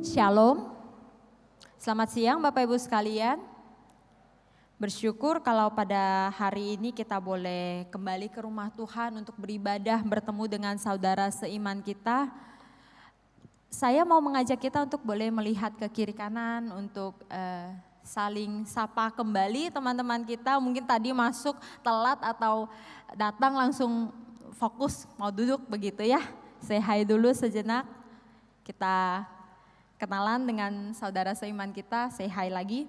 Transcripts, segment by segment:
Shalom, selamat siang Bapak Ibu sekalian. Bersyukur kalau pada hari ini kita boleh kembali ke rumah Tuhan untuk beribadah, bertemu dengan saudara seiman kita. Saya mau mengajak kita untuk boleh melihat ke kiri kanan untuk saling sapa kembali teman-teman kita. Mungkin tadi masuk telat atau datang langsung fokus mau duduk begitu ya. Say hi dulu sejenak, kita kenalan dengan saudara seiman kita, say hi lagi.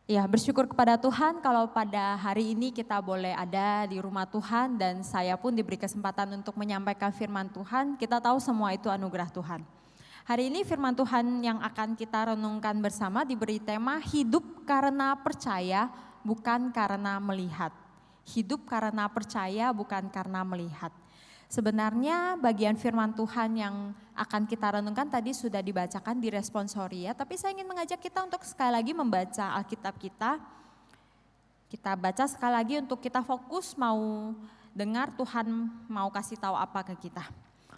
Ya, bersyukur kepada Tuhan kalau pada hari ini kita boleh ada di rumah Tuhan dan saya pun diberi kesempatan untuk menyampaikan firman Tuhan. Kita tahu semua itu anugerah Tuhan. Hari ini firman Tuhan yang akan kita renungkan bersama diberi tema hidup karena percaya bukan karena melihat. Hidup karena percaya bukan karena melihat. Sebenarnya bagian firman Tuhan yang akan kita renungkan tadi sudah dibacakan di responsoria, tapi saya ingin mengajak kita untuk sekali lagi membaca Alkitab kita. Kita baca sekali lagi untuk kita fokus mau dengar Tuhan mau kasih tahu apa ke kita.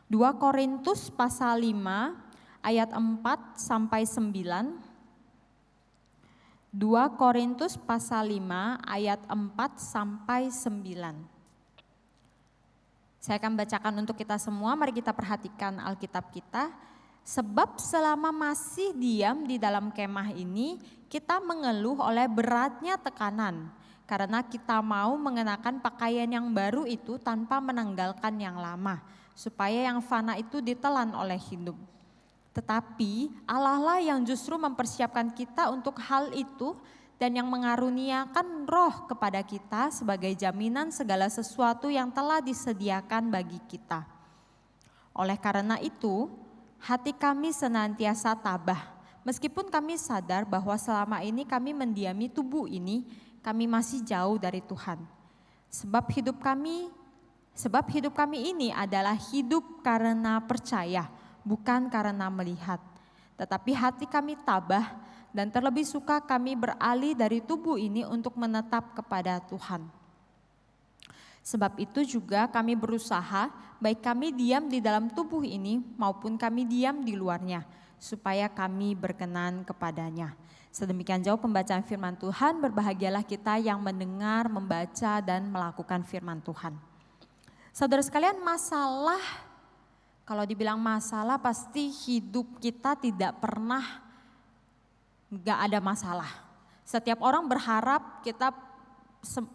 2 Korintus pasal 5 ayat 4 sampai 9. 2 Korintus pasal 5 ayat 4 sampai 9. Saya akan bacakan untuk kita semua, mari kita perhatikan Alkitab kita. Sebab selama masih diam di dalam kemah ini, kita mengeluh oleh beratnya tekanan. Karena kita mau mengenakan pakaian yang baru itu tanpa menanggalkan yang lama. Supaya yang fana itu ditelan oleh hidup. Tetapi Allah lah yang justru mempersiapkan kita untuk hal itu dan yang mengaruniakan roh kepada kita sebagai jaminan segala sesuatu yang telah disediakan bagi kita. Oleh karena itu, hati kami senantiasa tabah, meskipun kami sadar bahwa selama ini kami mendiami tubuh ini, kami masih jauh dari Tuhan. Sebab hidup kami ini adalah hidup karena percaya, bukan karena melihat. Tetapi hati kami tabah, dan terlebih suka kami beralih dari tubuh ini untuk menetap kepada Tuhan. Sebab itu juga kami berusaha, baik kami diam di dalam tubuh ini maupun kami diam di luarnya, supaya kami berkenan kepadanya. Sedemikian jauh pembacaan firman Tuhan, berbahagialah kita yang mendengar, membaca, dan melakukan firman Tuhan. Saudara sekalian, masalah, kalau dibilang masalah pasti hidup kita tidak pernah gak ada masalah. Setiap orang berharap kita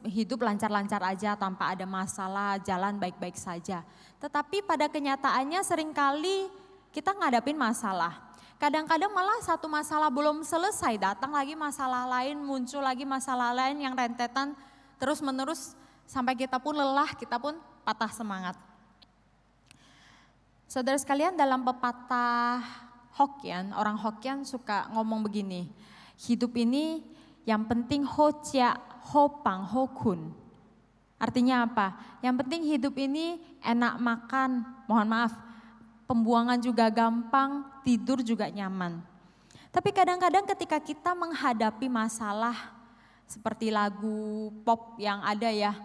hidup lancar-lancar aja tanpa ada masalah, jalan baik-baik saja. Tetapi pada kenyataannya seringkali kita ngadapin masalah. Kadang-kadang malah satu masalah belum selesai, datang lagi masalah lain, muncul lagi masalah lain yang rentetan terus menerus sampai kita pun lelah, kita pun patah semangat. Saudara sekalian, dalam pepatah Hokkien, orang Hokkien suka ngomong begini, hidup ini yang penting ho chia, ho pang, ho kun. Artinya apa? Yang penting hidup ini enak makan, mohon maaf, pembuangan juga gampang, tidur juga nyaman. Tapi kadang-kadang ketika kita menghadapi masalah seperti lagu pop yang ada ya,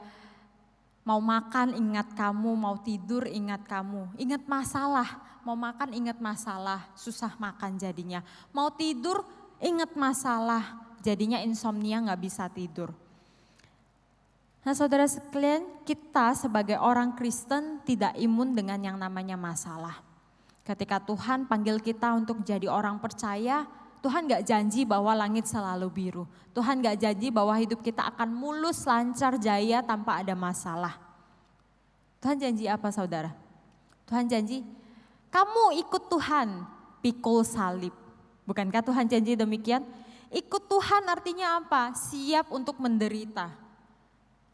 mau makan ingat kamu, mau tidur ingat kamu, ingat masalah. Mau makan ingat masalah, susah makan jadinya. Mau tidur ingat masalah, jadinya insomnia gak bisa tidur. Nah saudara sekalian, kita sebagai orang Kristen tidak imun dengan yang namanya masalah. Ketika Tuhan panggil kita untuk jadi orang percaya, Tuhan gak janji bahwa langit selalu biru. Tuhan gak janji bahwa hidup kita akan mulus, lancar, jaya tanpa ada masalah. Tuhan janji apa saudara? Tuhan janji, kamu ikut Tuhan, pikul salib. Bukankah Tuhan janji demikian? Ikut Tuhan artinya apa? Siap untuk menderita.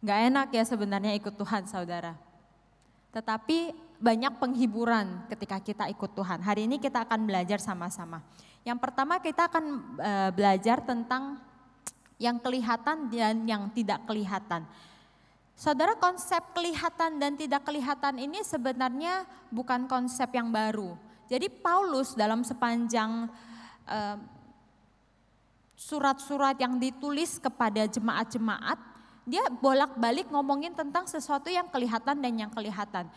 Gak enak ya sebenarnya ikut Tuhan saudara. Tetapi banyak penghiburan ketika kita ikut Tuhan. Hari ini kita akan belajar sama-sama. Yang pertama kita akan belajar tentang yang kelihatan dan yang tidak kelihatan. Saudara, konsep kelihatan dan tidak kelihatan ini sebenarnya bukan konsep yang baru. Jadi Paulus dalam sepanjang surat-surat yang ditulis kepada jemaat-jemaat, dia bolak-balik ngomongin tentang sesuatu yang kelihatan dan yang kelihatan.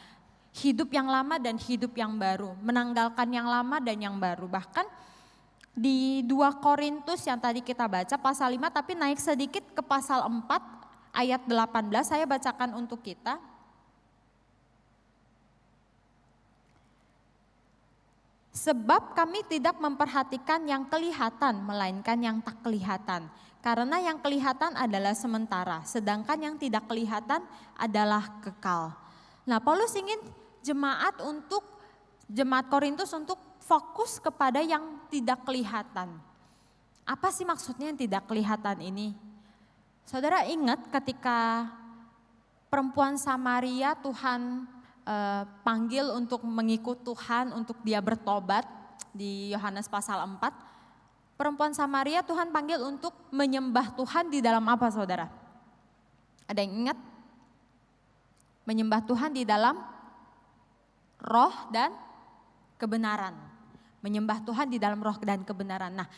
Hidup yang lama dan hidup yang baru, menanggalkan yang lama dan yang baru. Bahkan di 2 Korintus yang tadi kita baca pasal 5, tapi naik sedikit ke pasal 4 ayat 18, saya bacakan untuk kita. Sebab kami tidak memperhatikan yang kelihatan, melainkan yang tak kelihatan. Karena yang kelihatan adalah sementara, sedangkan yang tidak kelihatan adalah kekal. Nah, Paulus ingin jemaat Korintus untuk fokus kepada yang tidak kelihatan. Apa sih maksudnya yang tidak kelihatan ini? Saudara ingat ketika perempuan Samaria Tuhan panggil untuk mengikut Tuhan, untuk dia bertobat di Yohanes pasal 4. Perempuan Samaria Tuhan panggil untuk menyembah Tuhan di dalam apa, saudara? Ada yang ingat? Menyembah Tuhan di dalam roh dan kebenaran. Menyembah Tuhan di dalam roh dan kebenaran. Nah,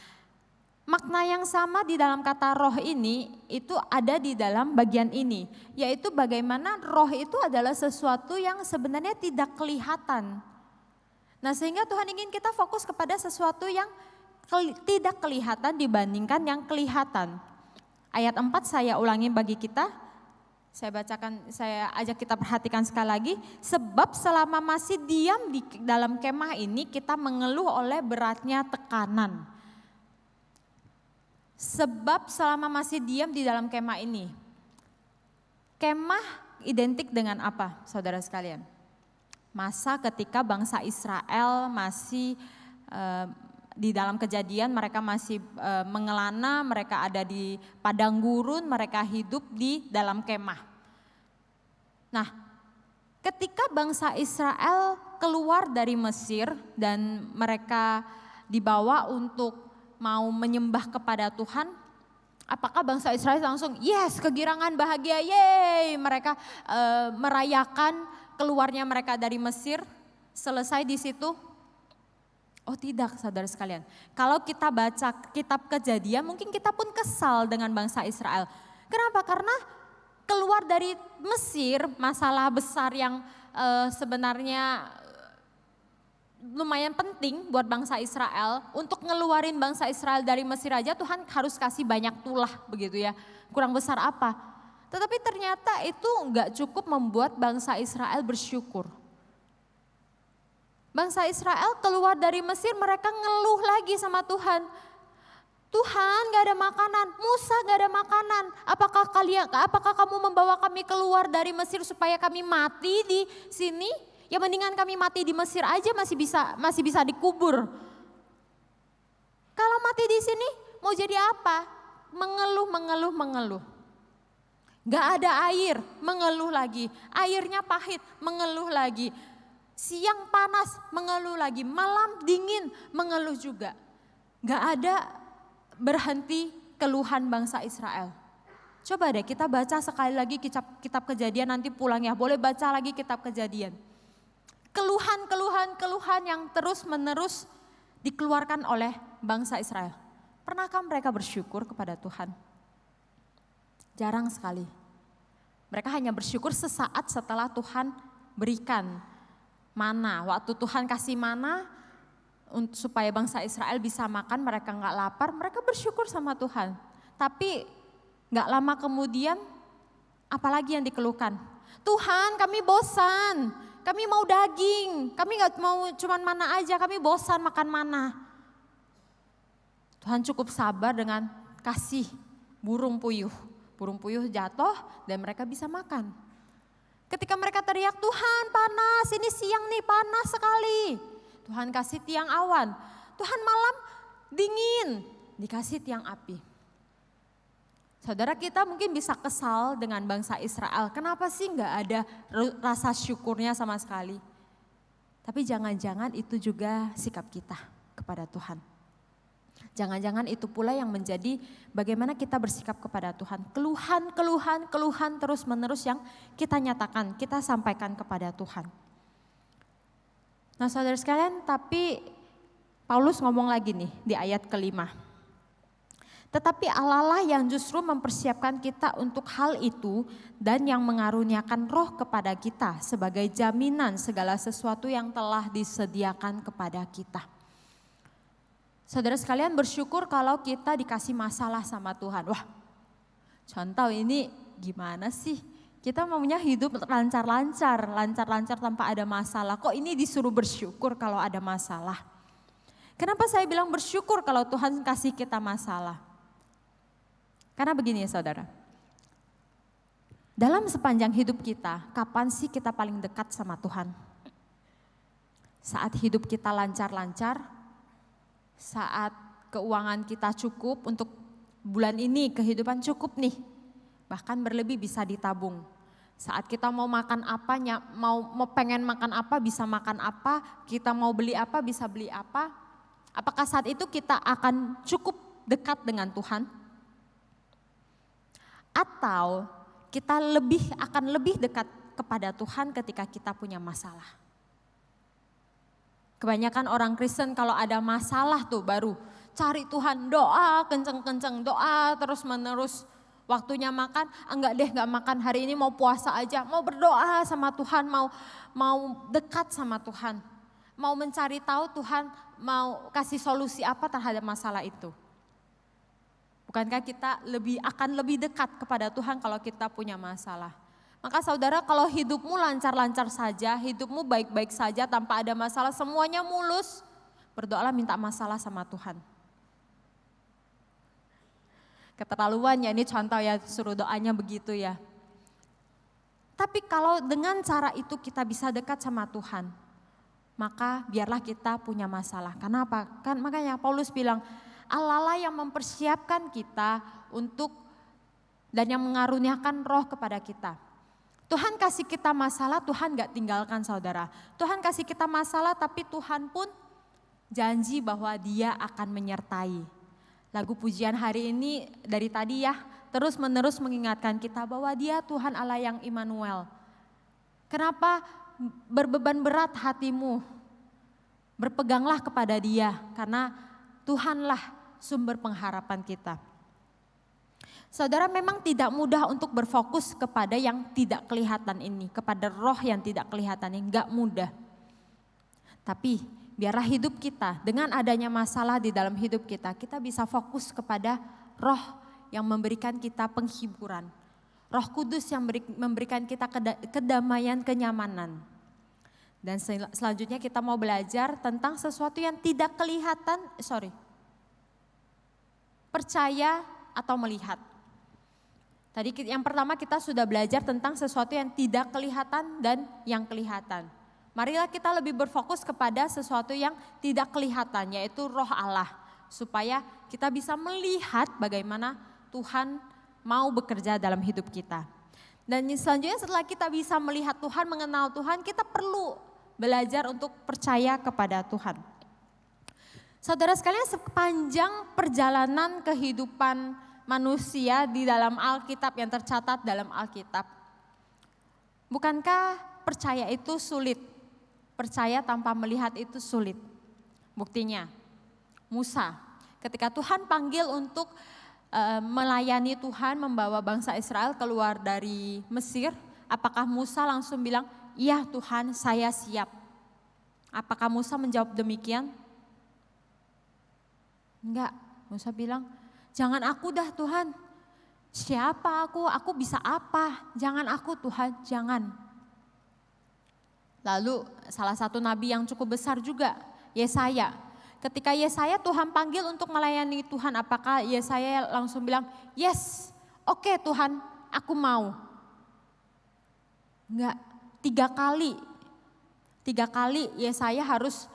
makna yang sama di dalam kata roh ini itu ada di dalam bagian ini, yaitu bagaimana roh itu adalah sesuatu yang sebenarnya tidak kelihatan. Nah, sehingga Tuhan ingin kita fokus kepada sesuatu yang tidak kelihatan dibandingkan yang kelihatan. Ayat 4 saya ulangi bagi kita, saya bacakan, saya ajak kita perhatikan sekali lagi. Sebab selama masih diam di dalam kemah ini kita mengeluh oleh beratnya tekanan. Sebab selama masih diam di dalam kemah ini. Kemah identik dengan apa, saudara sekalian? Masa ketika bangsa Israel masih di dalam Kejadian, mereka masih mengelana, mereka ada di padang gurun, mereka hidup di dalam kemah. Nah, ketika bangsa Israel keluar dari Mesir dan mereka dibawa untuk mau menyembah kepada Tuhan, apakah bangsa Israel langsung yes, kegirangan, bahagia, yeay, mereka merayakan keluarnya mereka dari Mesir, selesai di situ? Oh tidak, saudara sekalian. Kalau kita baca kitab Kejadian, mungkin kita pun kesal dengan bangsa Israel. Kenapa? Karena keluar dari Mesir, masalah besar yang sebenarnya lumayan penting buat bangsa Israel. Untuk ngeluarin bangsa Israel dari Mesir aja Tuhan harus kasih banyak tulah begitu ya. Kurang besar apa? Tetapi ternyata itu enggak cukup membuat bangsa Israel bersyukur. Bangsa Israel keluar dari Mesir, mereka ngeluh lagi sama Tuhan. Tuhan gak ada makanan, Musa gak ada makanan. Apakah kamu membawa kami keluar dari Mesir supaya kami mati di sini? Ya mendingan kami mati di Mesir aja, masih bisa dikubur. Kalau mati di sini mau jadi apa? Mengeluh. Gak ada air, mengeluh lagi. Airnya pahit, mengeluh lagi. Siang panas, mengeluh lagi. Malam dingin, mengeluh juga. Gak ada berhenti keluhan bangsa Israel. Coba deh kita baca sekali lagi kitab Kejadian, nanti pulang ya. Boleh baca lagi kitab Kejadian. Keluhan yang terus menerus dikeluarkan oleh bangsa Israel. Pernahkah mereka bersyukur kepada Tuhan? Jarang sekali. Mereka hanya bersyukur sesaat setelah Tuhan berikan mana. Waktu Tuhan kasih mana supaya bangsa Israel bisa makan, mereka nggak lapar, mereka bersyukur sama Tuhan. Tapi nggak lama kemudian apalagi yang dikeluhkan? Tuhan, kami bosan. Kami mau daging, kami gak mau cuman mana aja, kami bosan makan mana. Tuhan cukup sabar dengan kasih burung puyuh. Burung puyuh jatuh dan mereka bisa makan. Ketika mereka teriak, Tuhan panas, ini siang nih panas sekali. Tuhan kasih tiang awan, Tuhan malam dingin, dikasih tiang api. Saudara, kita mungkin bisa kesal dengan bangsa Israel. Kenapa sih nggak ada rasa syukurnya sama sekali? Tapi jangan-jangan itu juga sikap kita kepada Tuhan. Jangan-jangan itu pula yang menjadi bagaimana kita bersikap kepada Tuhan. Keluhan terus menerus yang kita nyatakan, kita sampaikan kepada Tuhan. Nah saudara sekalian, tapi Paulus ngomong lagi nih di ayat ke-5. Tetapi Allah lah yang justru mempersiapkan kita untuk hal itu dan yang mengaruniakan roh kepada kita sebagai jaminan segala sesuatu yang telah disediakan kepada kita. Saudara sekalian, bersyukur kalau kita dikasih masalah sama Tuhan. Wah, contoh ini gimana sih? Kita maunya hidup lancar-lancar tanpa ada masalah. Kok ini disuruh bersyukur kalau ada masalah? Kenapa saya bilang bersyukur kalau Tuhan kasih kita masalah? Karena begini ya saudara, dalam sepanjang hidup kita, kapan sih kita paling dekat sama Tuhan? Saat hidup kita lancar-lancar, saat keuangan kita cukup untuk bulan ini, kehidupan cukup nih, bahkan berlebih bisa ditabung. Saat kita mau makan apa, mau pengen makan apa, bisa makan apa, kita mau beli apa, bisa beli apa. Apakah saat itu kita akan cukup dekat dengan Tuhan? Atau kita akan lebih dekat kepada Tuhan ketika kita punya masalah. Kebanyakan orang Kristen kalau ada masalah tuh baru cari Tuhan, doa kenceng-kenceng, doa terus-menerus. Waktunya makan, enggak deh enggak makan hari ini, mau puasa aja, mau berdoa sama Tuhan, mau dekat sama Tuhan. Mau mencari tahu Tuhan mau kasih solusi apa terhadap masalah itu. Bukankah kita akan lebih dekat kepada Tuhan kalau kita punya masalah? Maka saudara, kalau hidupmu lancar-lancar saja, hidupmu baik-baik saja tanpa ada masalah, semuanya mulus, berdoalah minta masalah sama Tuhan. Keterlaluan ya, ini contoh ya, suruh doanya begitu ya. Tapi kalau dengan cara itu kita bisa dekat sama Tuhan, maka biarlah kita punya masalah. Kenapa? Kan makanya Paulus bilang, Allah lah yang mempersiapkan kita untuk dan yang mengaruniakan roh kepada kita. Tuhan kasih kita masalah, Tuhan gak tinggalkan saudara. Tuhan kasih kita masalah tapi Tuhan pun janji bahwa Dia akan menyertai. Lagu pujian hari ini dari tadi ya terus menerus mengingatkan kita bahwa Dia Tuhan Allah yang Immanuel. Kenapa berbeban berat hatimu? Berpeganglah kepada Dia karena Tuhanlah sumber pengharapan kita. Saudara, memang tidak mudah untuk berfokus kepada yang tidak kelihatan ini, kepada roh yang tidak kelihatan ini, enggak mudah. Tapi biarlah hidup kita dengan adanya masalah di dalam hidup kita bisa fokus kepada roh yang memberikan kita penghiburan. Roh Kudus yang memberikan kita kedamaian, kenyamanan. Dan selanjutnya kita mau belajar tentang sesuatu yang tidak kelihatan, percaya atau melihat. Tadi yang pertama kita sudah belajar tentang sesuatu yang tidak kelihatan dan yang kelihatan. Marilah kita lebih berfokus kepada sesuatu yang tidak kelihatan, yaitu roh Allah. Supaya kita bisa melihat bagaimana Tuhan mau bekerja dalam hidup kita. Dan selanjutnya setelah kita bisa melihat Tuhan, mengenal Tuhan, kita perlu belajar untuk percaya kepada Tuhan. Saudara sekalian, sepanjang perjalanan kehidupan manusia di dalam Alkitab yang tercatat dalam Alkitab, bukankah percaya itu sulit? Percaya tanpa melihat itu sulit. Buktinya, Musa ketika Tuhan panggil untuk melayani Tuhan, membawa bangsa Israel keluar dari Mesir, apakah Musa langsung bilang, "Iya Tuhan, saya siap"? Apakah Musa menjawab demikian? Enggak, Musa bilang, "Jangan aku dah Tuhan, siapa aku? Aku bisa apa? Jangan aku Tuhan, jangan." Lalu salah satu nabi yang cukup besar juga, Yesaya. Ketika Yesaya Tuhan panggil untuk melayani Tuhan, apakah Yesaya langsung bilang, "Yes, oke Tuhan, aku mau"? Enggak, tiga kali Yesaya harus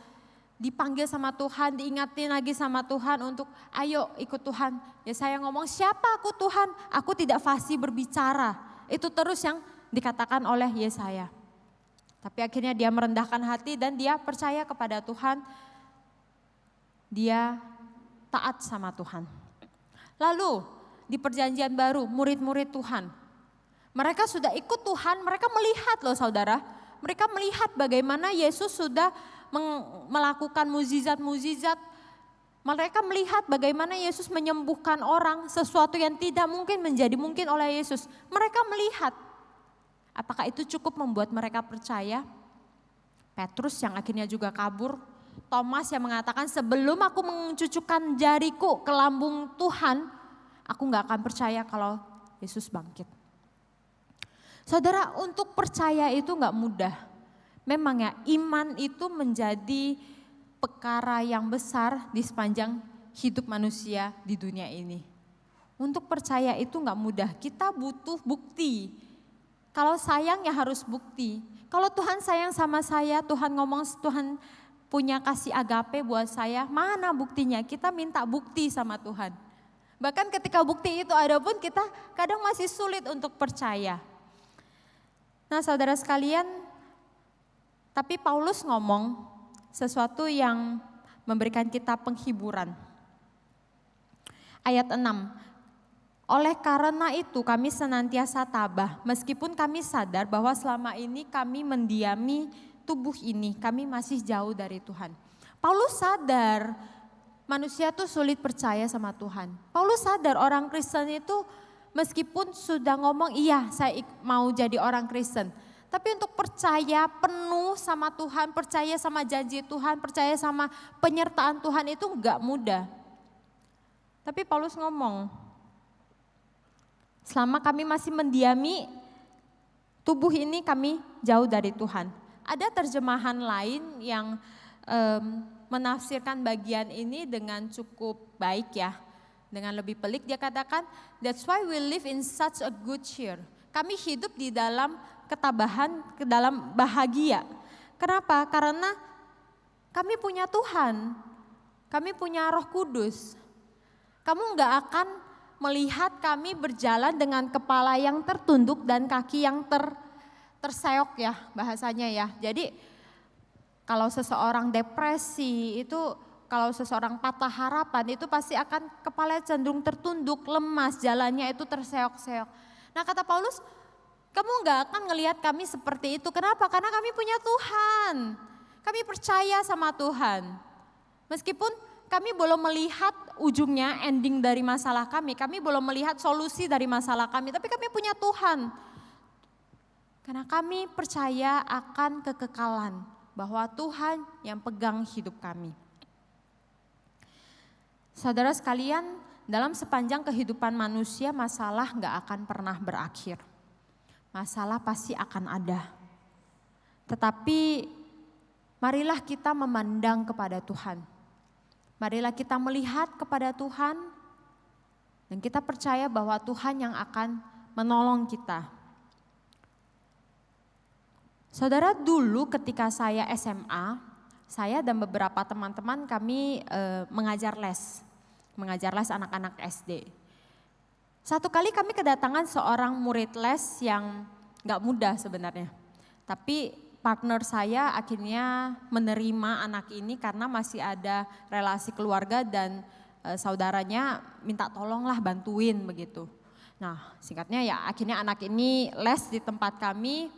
dipanggil sama Tuhan, diingatin lagi sama Tuhan untuk ayo ikut Tuhan. Yesaya ngomong, "Siapa aku Tuhan? Aku tidak fasih berbicara." Itu terus yang dikatakan oleh Yesaya. Tapi akhirnya dia merendahkan hati dan dia percaya kepada Tuhan. Dia taat sama Tuhan. Lalu di perjanjian baru, murid-murid Tuhan, mereka sudah ikut Tuhan, mereka melihat loh saudara. Mereka melihat bagaimana Yesus sudah melakukan mukjizat-mukjizat Mereka melihat bagaimana Yesus menyembuhkan orang, sesuatu yang tidak mungkin menjadi mungkin oleh Yesus. Mereka melihat. Apakah itu cukup membuat mereka percaya? Petrus yang akhirnya juga kabur. Thomas yang mengatakan, sebelum aku mencucukkan jariku ke lambung Tuhan, aku gak akan percaya kalau Yesus bangkit. Saudara, untuk percaya itu gak mudah. Memang ya, iman itu menjadi perkara yang besar di sepanjang hidup manusia di dunia ini. Untuk percaya itu gak mudah, kita butuh bukti. Kalau sayang ya harus bukti. Kalau Tuhan sayang sama saya, Tuhan ngomong Tuhan punya kasih agape buat saya, mana buktinya? Kita minta bukti sama Tuhan. Bahkan ketika bukti itu ada pun kita kadang masih sulit untuk percaya. Nah saudara sekalian, tapi Paulus ngomong sesuatu yang memberikan kita penghiburan. Ayat 6, oleh karena itu kami senantiasa tabah, meskipun kami sadar bahwa selama ini kami mendiami tubuh ini, kami masih jauh dari Tuhan. Paulus sadar manusia tuh sulit percaya sama Tuhan. Paulus sadar orang Kristen itu meskipun sudah ngomong iya saya mau jadi orang Kristen, tapi untuk percaya penuh sama Tuhan, percaya sama janji Tuhan, percaya sama penyertaan Tuhan itu enggak mudah. Tapi Paulus ngomong, selama kami masih mendiami tubuh ini kami jauh dari Tuhan. Ada terjemahan lain yang menafsirkan bagian ini dengan cukup baik ya. Dengan lebih pelik dia katakan, that's why we live in such a good cheer. Kami hidup di dalam ketabahan, ke dalam bahagia. Kenapa? Karena kami punya Tuhan, kami punya Roh Kudus. Kamu enggak akan melihat kami berjalan dengan kepala yang tertunduk dan kaki yang terseok ya bahasanya ya. Jadi kalau seseorang depresi itu, kalau seseorang patah harapan itu pasti akan kepala cenderung tertunduk, lemas, jalannya itu terseok-seok. Nah kata Paulus, kamu enggak akan ngelihat kami seperti itu. Kenapa? Karena kami punya Tuhan. Kami percaya sama Tuhan. Meskipun kami belum melihat ujungnya, ending dari masalah kami belum melihat solusi dari masalah kami, tapi kami punya Tuhan. Karena kami percaya akan kekekalan, bahwa Tuhan yang pegang hidup kami. Saudara sekalian, dalam sepanjang kehidupan manusia masalah enggak akan pernah berakhir. Masalah pasti akan ada. Tetapi marilah kita memandang kepada Tuhan. Marilah kita melihat kepada Tuhan dan kita percaya bahwa Tuhan yang akan menolong kita. Saudara, dulu ketika saya SMA, saya dan beberapa teman-teman kami mengajar les anak-anak SD. Satu kali kami kedatangan seorang murid les yang gak mudah sebenarnya. Tapi partner saya akhirnya menerima anak ini karena masih ada relasi keluarga dan saudaranya minta tolonglah bantuin begitu. Nah singkatnya ya akhirnya anak ini les di tempat kami,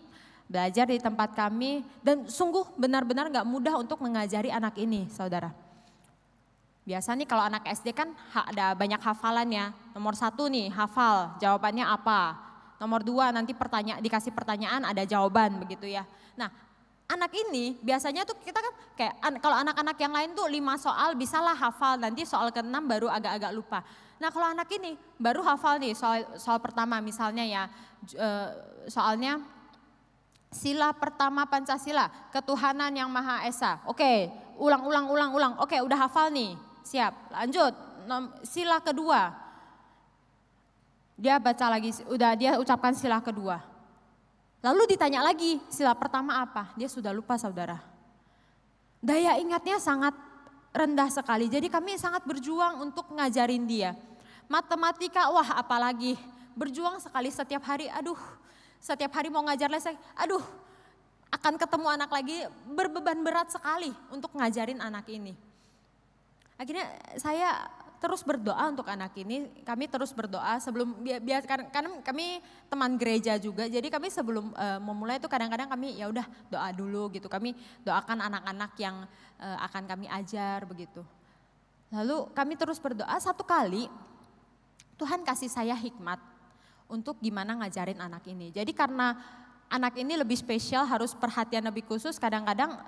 belajar di tempat kami dan sungguh benar-benar gak mudah untuk mengajari anak ini saudara. Biasa nih kalau anak SD kan ada banyak hafalannya. Nomor 1 nih hafal jawabannya apa. Nomor 2 nanti dikasih pertanyaan ada jawaban begitu ya. Nah anak ini biasanya tuh kita kan kayak kalau anak-anak yang lain tuh 5 soal bisalah hafal. Nanti soal ke-6 baru agak-agak lupa. Nah kalau anak ini baru hafal nih soal pertama misalnya ya soalnya sila pertama Pancasila, ketuhanan yang Maha Esa. Oke, ulang. Oke, udah hafal nih. Siap, lanjut. Sila kedua. Dia baca lagi, dia ucapkan sila kedua. Lalu ditanya lagi, sila pertama apa? Dia sudah lupa saudara. Daya ingatnya sangat rendah sekali. Jadi kami sangat berjuang untuk ngajarin dia. Matematika, wah apalagi. Berjuang sekali setiap hari, setiap hari mau ngajar les, akan ketemu anak lagi, berbeban berat sekali untuk ngajarin anak ini. Akhirnya saya terus berdoa untuk anak ini, kami terus berdoa sebelum, karena kami teman gereja juga, jadi kami sebelum memulai itu kadang-kadang kami ya udah doa dulu gitu, kami doakan anak-anak yang akan kami ajar begitu. Lalu kami terus berdoa, satu kali Tuhan kasih saya hikmat untuk gimana ngajarin anak ini. Jadi karena anak ini lebih spesial, harus perhatian lebih khusus, kadang-kadang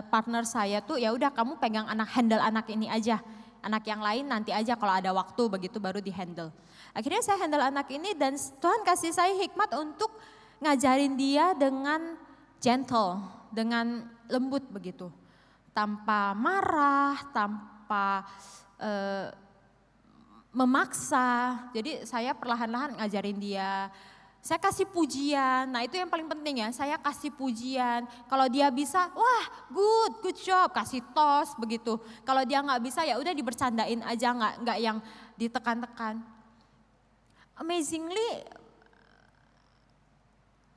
partner saya tuh ya udah kamu pegang handle anak ini aja. Anak yang lain nanti aja kalau ada waktu begitu baru di handle. Akhirnya saya handle anak ini dan Tuhan kasih saya hikmat untuk ngajarin dia dengan gentle, dengan lembut begitu. Tanpa marah, tanpa memaksa. Jadi saya perlahan-lahan ngajarin dia. Saya kasih pujian, nah itu yang paling penting ya, saya kasih pujian. Kalau dia bisa, wah good job, kasih tos begitu. Kalau dia nggak bisa ya udah dibercandain aja, nggak yang ditekan-tekan. Amazingly,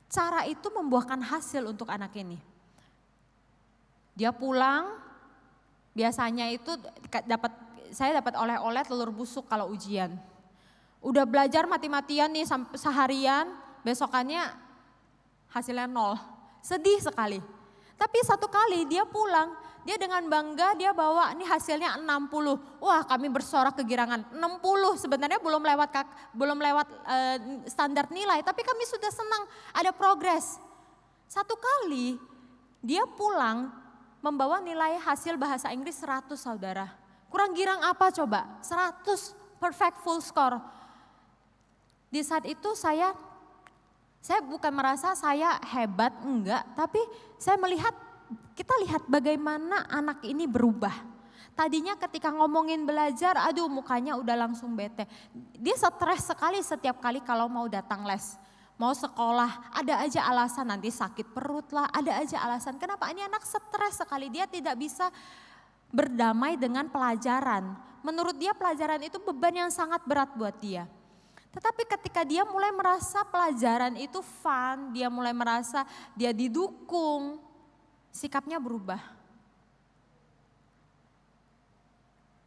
cara itu membuahkan hasil untuk anak ini. Dia pulang, biasanya itu saya dapat oleh-oleh telur busuk kalau ujian. Udah belajar mati-matian nih seharian, besokannya hasilnya 0. Sedih sekali. Tapi satu kali dia pulang, dia dengan bangga dia bawa ini hasilnya 60. Wah, kami bersorak kegirangan. 60 sebenarnya belum lewat standar nilai, tapi kami sudah senang ada progres. Satu kali dia pulang membawa nilai hasil bahasa Inggris 100, saudara. Kurang girang apa coba? 100 perfect full score. Di saat itu saya bukan merasa saya hebat, enggak. Tapi saya kita lihat bagaimana anak ini berubah. Tadinya ketika ngomongin belajar, aduh mukanya udah langsung bete. Dia stres sekali setiap kali kalau mau datang les. Mau sekolah, ada aja alasan, nanti sakit perut lah, ada aja alasan. Kenapa ini anak stres sekali, dia tidak bisa berdamai dengan pelajaran. Menurut dia pelajaran itu beban yang sangat berat buat dia. Tetapi ketika dia mulai merasa pelajaran itu fun, dia mulai merasa dia didukung, sikapnya berubah.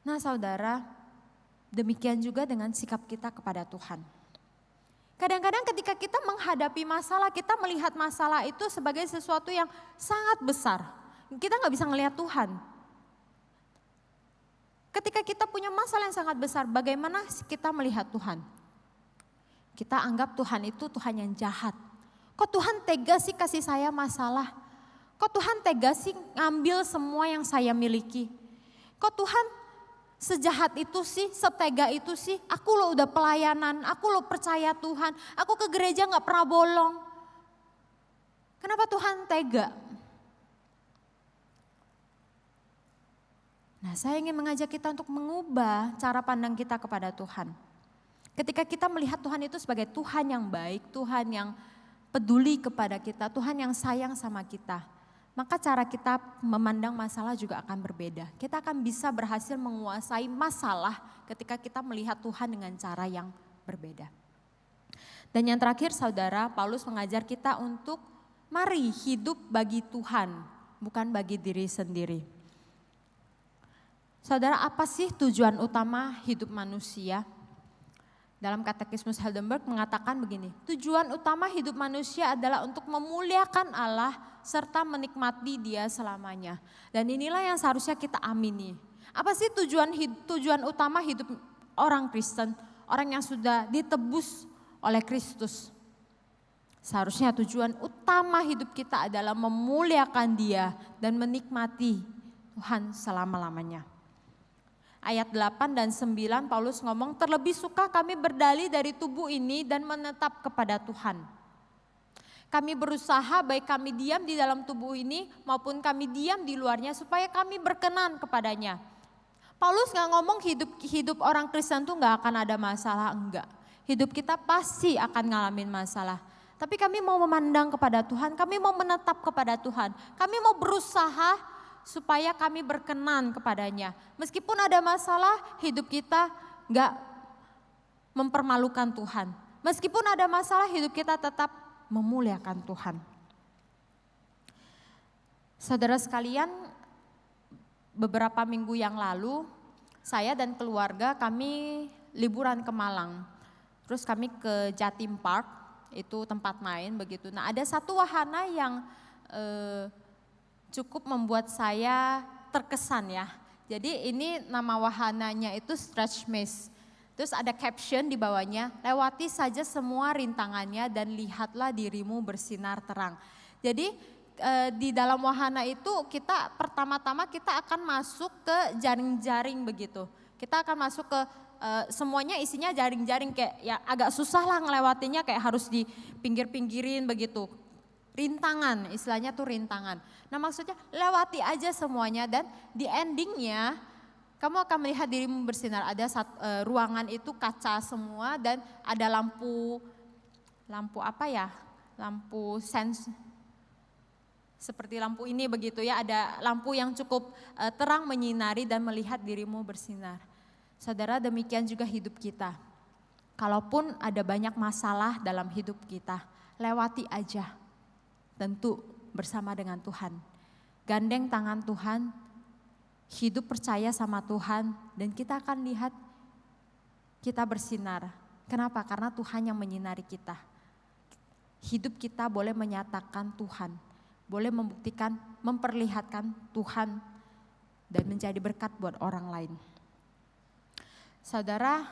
Nah saudara, demikian juga dengan sikap kita kepada Tuhan. Kadang-kadang ketika kita menghadapi masalah, kita melihat masalah itu sebagai sesuatu yang sangat besar. Kita nggak bisa ngelihat Tuhan. Ketika kita punya masalah yang sangat besar, bagaimana kita melihat Tuhan? Kita anggap Tuhan itu Tuhan yang jahat. Kok Tuhan tega sih kasih saya masalah? Kok Tuhan tega sih ngambil semua yang saya miliki? Kok Tuhan sejahat itu sih, setega itu sih? Aku loh udah pelayanan, aku loh percaya Tuhan, aku ke gereja gak pernah bolong. Kenapa Tuhan tega? Nah, saya ingin mengajak kita untuk mengubah cara pandang kita kepada Tuhan. Ketika kita melihat Tuhan itu sebagai Tuhan yang baik, Tuhan yang peduli kepada kita, Tuhan yang sayang sama kita, maka cara kita memandang masalah juga akan berbeda. Kita akan bisa berhasil menguasai masalah ketika kita melihat Tuhan dengan cara yang berbeda. Dan yang terakhir saudara, Paulus mengajar kita untuk mari hidup bagi Tuhan, bukan bagi diri sendiri. Saudara, apa sih tujuan utama hidup manusia? Dalam Katekismus Heidelberg mengatakan begini, tujuan utama hidup manusia adalah untuk memuliakan Allah serta menikmati Dia selamanya. Dan inilah yang seharusnya kita amini. Apa sih tujuan utama hidup orang Kristen, orang yang sudah ditebus oleh Kristus? Seharusnya tujuan utama hidup kita adalah memuliakan Dia dan menikmati Tuhan selama-lamanya. Ayat 8 dan 9 Paulus ngomong, terlebih suka kami berdalih dari tubuh ini dan menetap kepada Tuhan. Kami berusaha baik kami diam di dalam tubuh ini maupun kami diam di luarnya supaya kami berkenan kepadanya. Paulus gak ngomong hidup orang Kristen tuh gak akan ada masalah, enggak. Hidup kita pasti akan ngalamin masalah. Tapi kami mau memandang kepada Tuhan, kami mau menetap kepada Tuhan. Kami mau berusaha supaya kami berkenan kepadanya. Meskipun ada masalah, hidup kita gak mempermalukan Tuhan. Meskipun ada masalah, hidup kita tetap memuliakan Tuhan. Saudara sekalian, beberapa minggu yang lalu, saya dan keluarga kami liburan ke Malang. Terus kami ke Jatim Park, itu tempat main begitu. Nah, ada satu wahana yang cukup membuat saya terkesan ya. Jadi ini nama wahananya itu Stretch Maze. Terus ada caption di bawahnya, lewati saja semua rintangannya dan lihatlah dirimu bersinar terang. Jadi di dalam wahana itu kita pertama-tama kita akan masuk ke jaring-jaring begitu. Kita akan masuk ke semuanya isinya jaring-jaring, kayak ya agak susah lah ngelewatinya, kayak harus di pinggir-pinggirin begitu. Rintangan, istilahnya tuh rintangan. Nah maksudnya lewati aja semuanya, dan di endingnya kamu akan melihat dirimu bersinar. Ada ruangan itu kaca semua dan ada lampu apa ya, lampu sense, seperti lampu ini begitu ya, ada lampu yang cukup terang menyinari dan melihat dirimu bersinar. Saudara, demikian juga hidup kita. Kalaupun ada banyak masalah dalam hidup kita, lewati aja. Tentu bersama dengan Tuhan. Gandeng tangan Tuhan, hidup percaya sama Tuhan, dan kita akan lihat kita bersinar. Kenapa? Karena Tuhan yang menyinari kita. Hidup kita boleh menyatakan Tuhan, boleh membuktikan, memperlihatkan Tuhan, dan menjadi berkat buat orang lain. Saudara,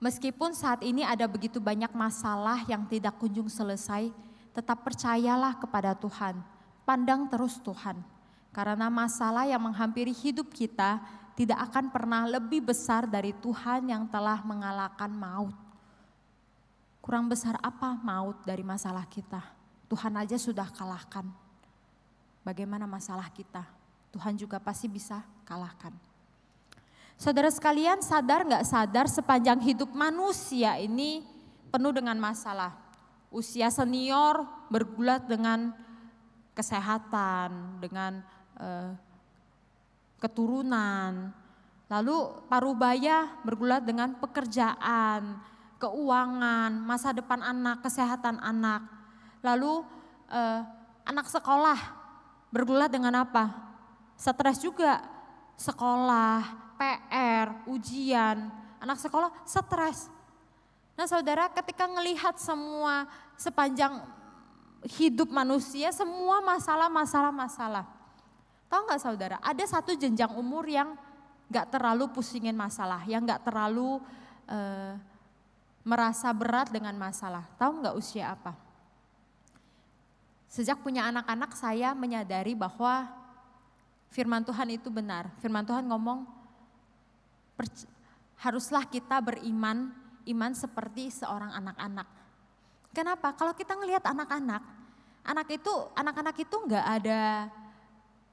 meskipun saat ini ada begitu banyak masalah yang tidak kunjung selesai, tetap percayalah kepada Tuhan, pandang terus Tuhan. Karena masalah yang menghampiri hidup kita tidak akan pernah lebih besar dari Tuhan yang telah mengalahkan maut. Kurang besar apa maut dari masalah kita? Tuhan aja sudah kalahkan. Bagaimana masalah kita? Tuhan juga pasti bisa kalahkan. Saudara sekalian, sadar gak sadar sepanjang hidup manusia ini penuh dengan masalah. Usia senior bergulat dengan kesehatan, dengan keturunan. Lalu parubaya bergulat dengan pekerjaan, keuangan, masa depan anak, kesehatan anak. Lalu anak sekolah bergulat dengan apa? Stres juga, sekolah, PR, ujian. Anak sekolah stres. Nah saudara, ketika ngelihat semua sepanjang hidup manusia, semua masalah. Tahu gak saudara, ada satu jenjang umur yang gak terlalu pusingin masalah, yang gak terlalu merasa berat dengan masalah. Tahu gak usia apa? Sejak punya anak-anak saya menyadari bahwa firman Tuhan itu benar. Firman Tuhan ngomong, haruslah kita beriman, iman seperti seorang anak-anak. Kenapa? Kalau kita ngelihat anak-anak itu nggak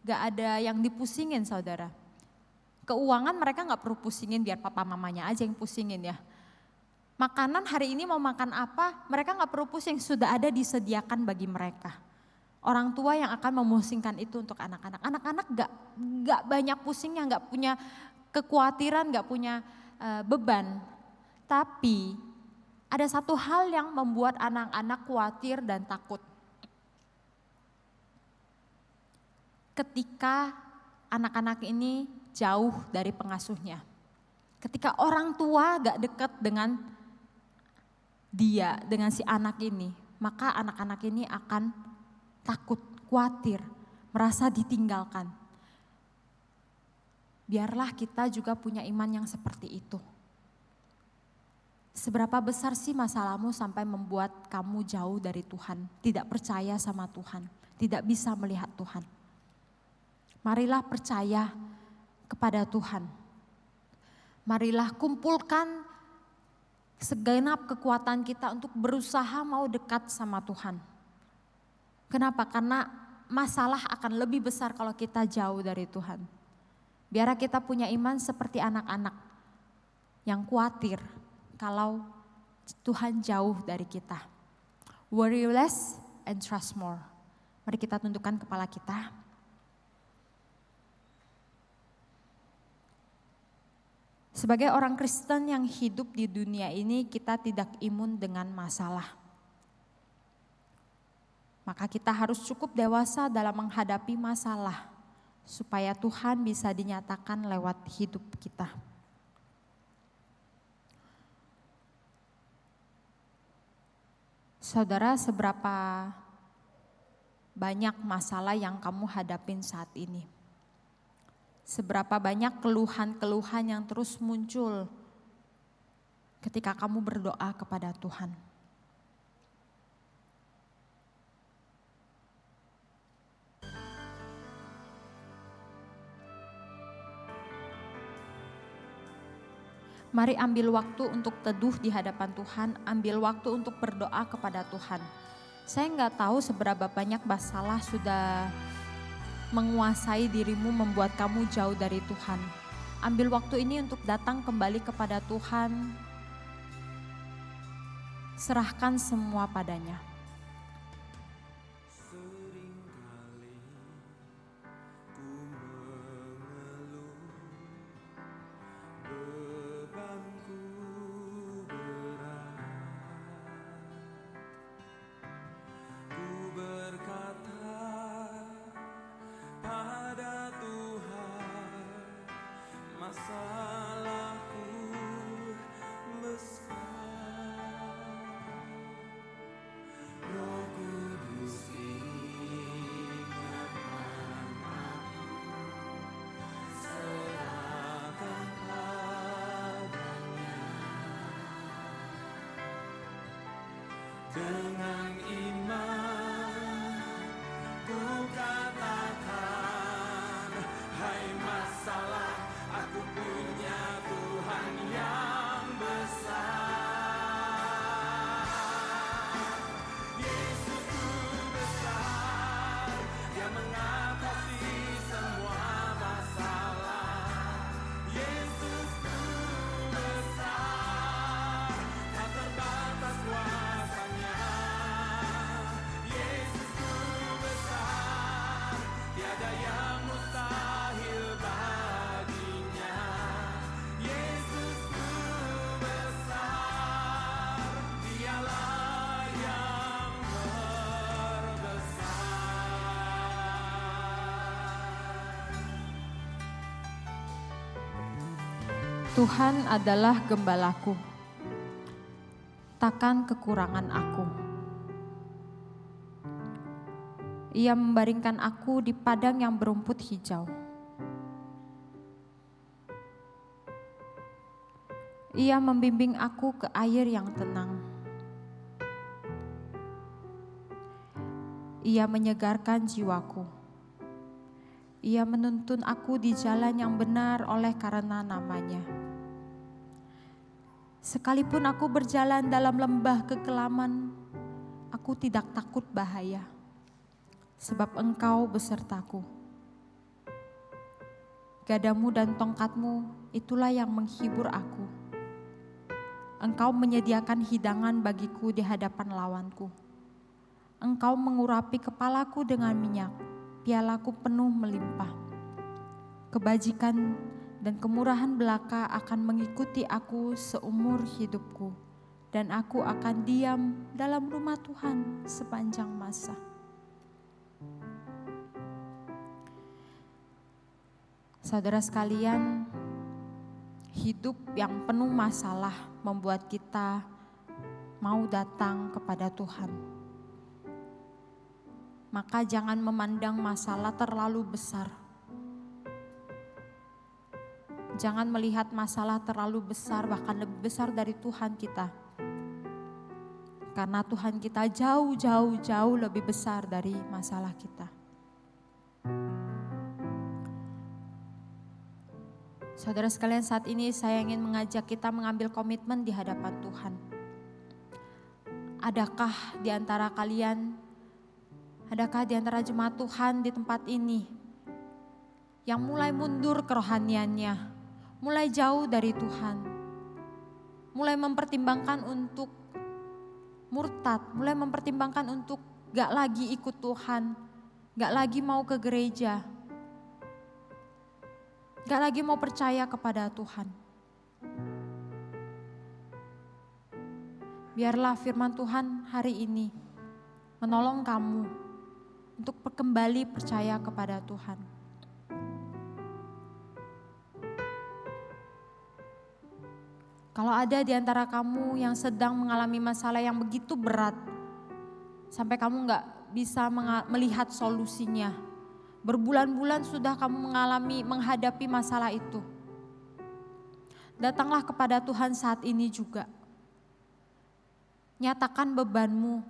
ada yang dipusingin saudara. Keuangan mereka nggak perlu pusingin, biar papa mamanya aja yang pusingin ya. Makanan hari ini mau makan apa, mereka nggak perlu pusing, sudah ada disediakan bagi mereka. Orang tua yang akan memusingkan itu untuk anak-anak. Anak-anak nggak banyak pusingnya, nggak punya kekhawatiran, nggak punya beban. Tapi ada satu hal yang membuat anak-anak khawatir dan takut. Ketika anak-anak ini jauh dari pengasuhnya. Ketika orang tua gak dekat dengan dia, dengan si anak ini, maka anak-anak ini akan takut, khawatir, merasa ditinggalkan. Biarlah kita juga punya iman yang seperti itu. Seberapa besar sih masalahmu sampai membuat kamu jauh dari Tuhan, tidak percaya sama Tuhan, tidak bisa melihat Tuhan? Marilah percaya kepada Tuhan. Marilah kumpulkan segenap kekuatan kita untuk berusaha mau dekat sama Tuhan. Kenapa? Karena masalah akan lebih besar kalau kita jauh dari Tuhan. Biar kita punya iman seperti anak-anak yang khawatir kalau Tuhan jauh dari kita. Worry less and trust more. Mari kita tundukkan kepala kita. Sebagai orang Kristen yang hidup di dunia ini, kita tidak imun dengan masalah. Maka kita harus cukup dewasa dalam menghadapi masalah, supaya Tuhan bisa dinyatakan lewat hidup kita. Saudara, seberapa banyak masalah yang kamu hadapin saat ini? Seberapa banyak keluhan-keluhan yang terus muncul ketika kamu berdoa kepada Tuhan. Mari ambil waktu untuk teduh di hadapan Tuhan, ambil waktu untuk berdoa kepada Tuhan. Saya nggak tahu seberapa banyak masalah sudah menguasai dirimu, membuat kamu jauh dari Tuhan. Ambil waktu ini untuk datang kembali kepada Tuhan, serahkan semua padanya. Dengan iman ku katakan, hai masalah, aku punya Tuhan yang besar. Yesusku besar, Dia mengatasi semua masalah. Yesusku besar, tak terbatas kuasanya. Yesusku besar, tiada yang mustahil baginya. Yesusku besar, Dialah yang terbesar. Tuhan adalah gembalaku, takkan kekurangan aku. Ia membaringkan aku di padang yang berumput hijau. Ia membimbing aku ke air yang tenang. Ia menyegarkan jiwaku. Ia menuntun aku di jalan yang benar oleh karena namanya. Sekalipun aku berjalan dalam lembah kekelaman, aku tidak takut bahaya, sebab Engkau besertaku. Gadamu dan tongkatmu, itulah yang menghibur aku. Engkau menyediakan hidangan bagiku di hadapan lawanku. Engkau mengurapi kepalaku dengan minyak, pialaku penuh melimpah. Kebajikan dan kemurahan belaka akan mengikuti aku seumur hidupku, dan aku akan diam dalam rumah Tuhan sepanjang masa. Saudara sekalian, hidup yang penuh masalah membuat kita mau datang kepada Tuhan. Maka jangan memandang masalah terlalu besar. Jangan melihat masalah terlalu besar, bahkan lebih besar dari Tuhan kita. Karena Tuhan kita jauh lebih besar dari masalah kita. Saudara sekalian, saat ini saya ingin mengajak kita mengambil komitmen di hadapan Tuhan. Adakah di antara kalian, adakah di antara jemaat Tuhan di tempat ini yang mulai mundur kerohaniannya, mulai jauh dari Tuhan, mulai mempertimbangkan untuk murtad, mulai mempertimbangkan untuk gak lagi ikut Tuhan, gak lagi mau ke gereja, gak lagi mau percaya kepada Tuhan. Biarlah firman Tuhan hari ini menolong kamu untuk kembali percaya kepada Tuhan. Kalau ada di antara kamu yang sedang mengalami masalah yang begitu berat, sampai kamu gak bisa melihat solusinya, Berbulan-bulan sudah kamu menghadapi masalah itu. Datanglah kepada Tuhan saat ini juga. Nyatakan bebanmu,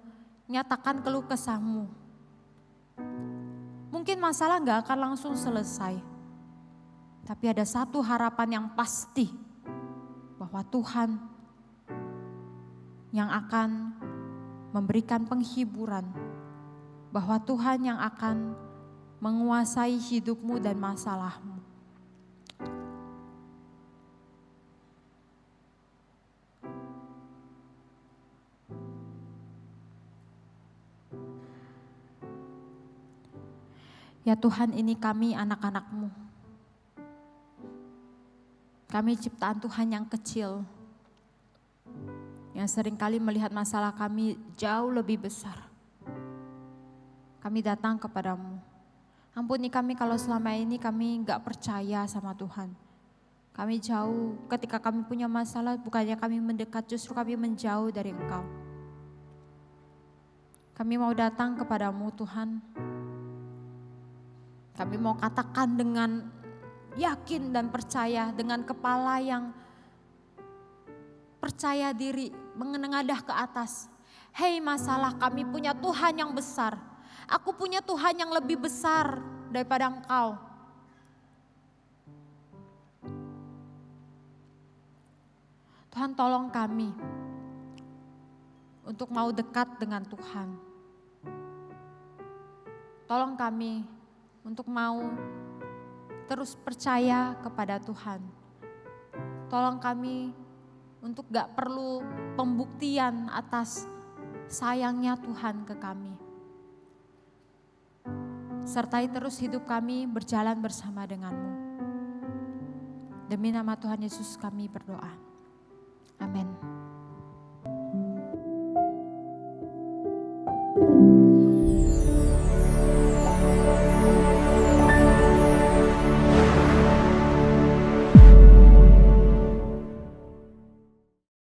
nyatakan keluh kesahmu. Mungkin masalah gak akan langsung selesai. Tapi ada satu harapan yang pasti, bahwa Tuhan yang akan memberikan penghiburan, bahwa Tuhan yang akan menguasai hidupmu dan masalahmu. Ya Tuhan, ini kami anak-anak-Mu. Kami ciptaan Tuhan yang kecil, yang seringkali melihat masalah kami jauh lebih besar. Kami datang kepadamu. Ampuni kami kalau selama ini kami gak percaya sama Tuhan. Kami jauh, ketika kami punya masalah bukannya kami mendekat, justru kami menjauh dari Engkau. Kami mau datang kepadamu Tuhan. Kami mau katakan dengan yakin dan percaya, dengan kepala yang percaya diri, menengadah ke atas. Hei masalah, kami punya Tuhan yang besar. Aku punya Tuhan yang lebih besar daripada Engkau. Tuhan, tolong kami untuk mau dekat dengan Tuhan. Tolong kami untuk mau terus percaya kepada Tuhan. Tolong kami untuk gak perlu pembuktian atas sayangnya Tuhan ke kami. Sertai terus hidup kami berjalan bersama denganmu. Demi nama Tuhan Yesus kami berdoa. Amin.